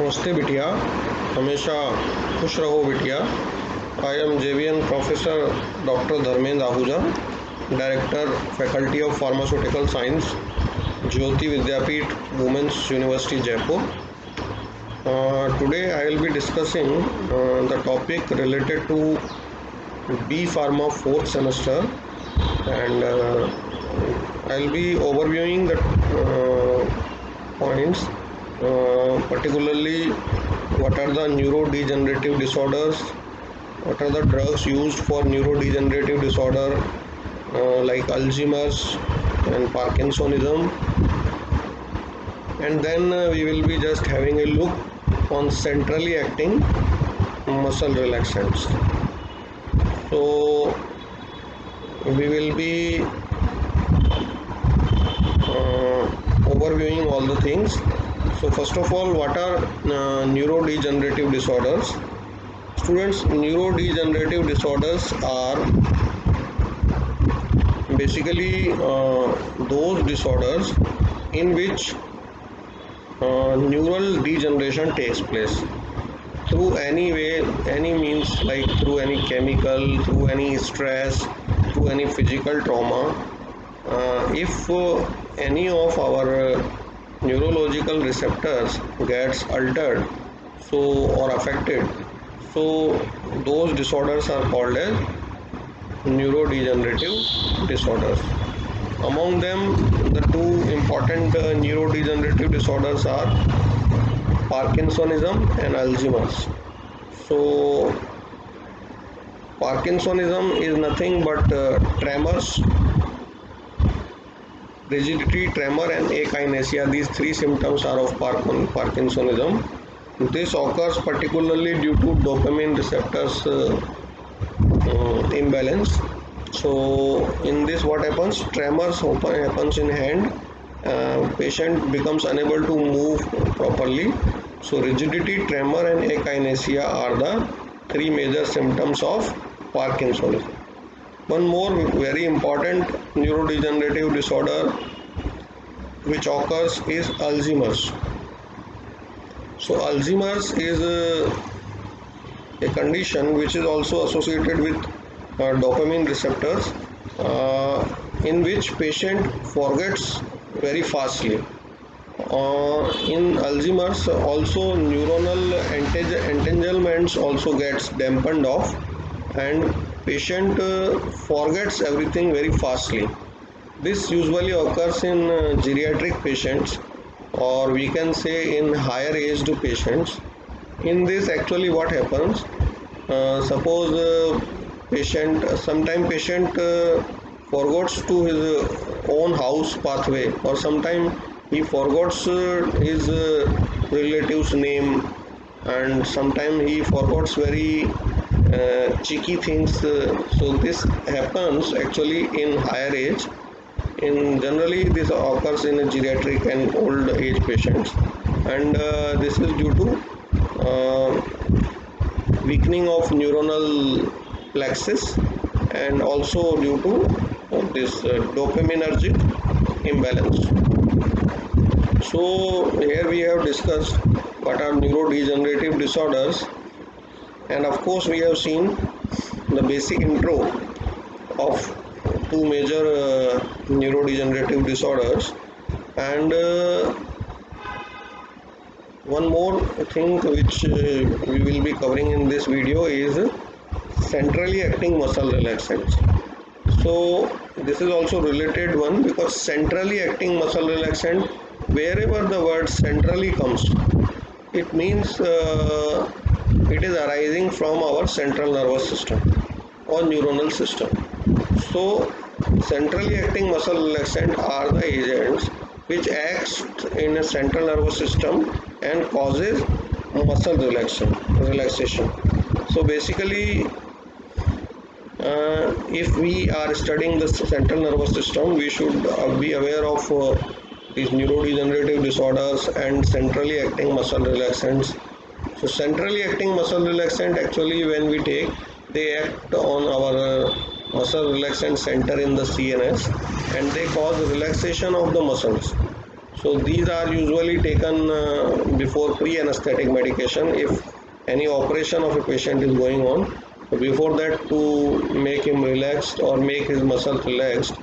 नमस्ते बिटिया, हमेशा खुश रहो बिटिया। I am JVN professor doctor Dharmendra Ahuja, director faculty of pharmaceutical science, Jyoti Vidyapeeth women's university Jaipur. Today I will be discussing the topic related to B Pharma 4th semester, and I will be overviewing the points, particularly what are the neurodegenerative disorders, what are the drugs used for neurodegenerative disorder like Alzheimer's and Parkinsonism, and then we will be just having a look on centrally acting muscle relaxants. So we will be overviewing all the things. So first of all, what are neurodegenerative disorders? Students, neurodegenerative disorders are basically those disorders in which neural degeneration takes place through any way, any means, like through any chemical, through any stress, through any physical trauma. If any of our neurological receptors gets altered or affected, so those disorders are called as neurodegenerative disorders. Among them, the two important neurodegenerative disorders are Parkinsonism and Alzheimer's. So Parkinsonism is nothing but tremors, rigidity, tremor and akinesia. These three symptoms are of Parkinsonism. This occurs particularly due to dopamine receptors imbalance. So in this, what happens? Tremors happens in hand. Patient becomes unable to move properly. So rigidity, tremor and akinesia are the three major symptoms of Parkinsonism. One more very important neurodegenerative disorder which occurs is Alzheimer's. So Alzheimer's is a condition which is also associated with dopamine receptors, in which patient forgets very fastly. In Alzheimer's also neuronal entanglements also gets dampened off, and patient forgets everything very fastly. This usually occurs in geriatric patients, or we can say in higher aged patients. In this, actually what happens, suppose sometime patient forgets to his own house pathway, or sometime he forgets his relative's name, and sometime he forgets very cheeky things. So this happens actually in higher age. In generally this occurs in geriatric and old age patients, and this is due to weakening of neuronal plexus, and also due to this dopaminergic imbalance. So here we have discussed what are neurodegenerative disorders, and of course we have seen the basic intro of two major neurodegenerative disorders, and one more thing which we will be covering in this video is centrally acting muscle relaxants. So this is also related one, because centrally acting muscle relaxant, wherever the word centrally comes, it means it is arising from our central nervous system or neuronal system. So centrally acting muscle relaxant are the agents which acts in a central nervous system and causes muscle relaxation. So basically, if we are studying the central nervous system, we should be aware of these neurodegenerative disorders and centrally acting muscle relaxants. So centrally acting muscle relaxant, actually when we take, they act on our muscle relaxant center in the CNS, and they cause relaxation of the muscles. So these are usually taken before pre-anesthetic medication if any operation of a patient is going on. Before that, to make him relaxed or make his muscle relaxed,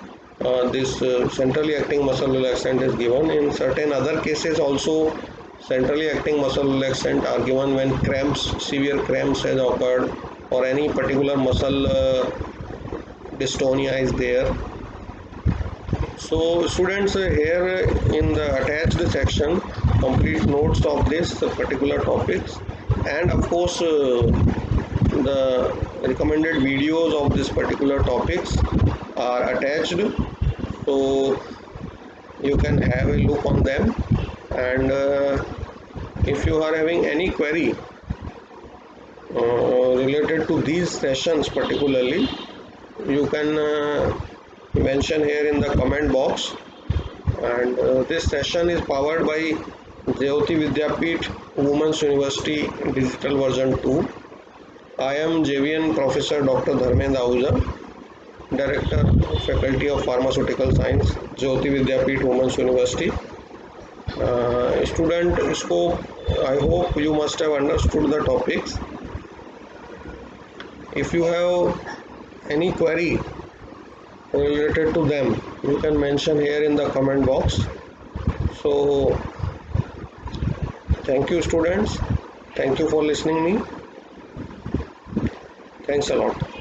this centrally acting muscle relaxant is given. In certain other cases also, centrally acting muscle relaxant are given when cramps, severe cramps has occurred, or any particular muscle dystonia is there. So students, here in the attached section, complete notes of this particular topics, and of course the recommended videos of this particular topics are attached, so you can have a look on them. And if you are having any query related to these sessions particularly, you can mention here in the comment box. And this session is powered by Jyoti Vidyapeeth Women's University Digital Version 2. I am JVN Professor Dr. Dharmendra Ahuja, Director, Faculty of Pharmaceutical Science, Jyoti Vidyapeeth Women's University. Student scope, I hope you must have understood the topics. If you have any query related to them, you can mention here in the comment box. So thank you students, thank you for listening me. Thanks a lot.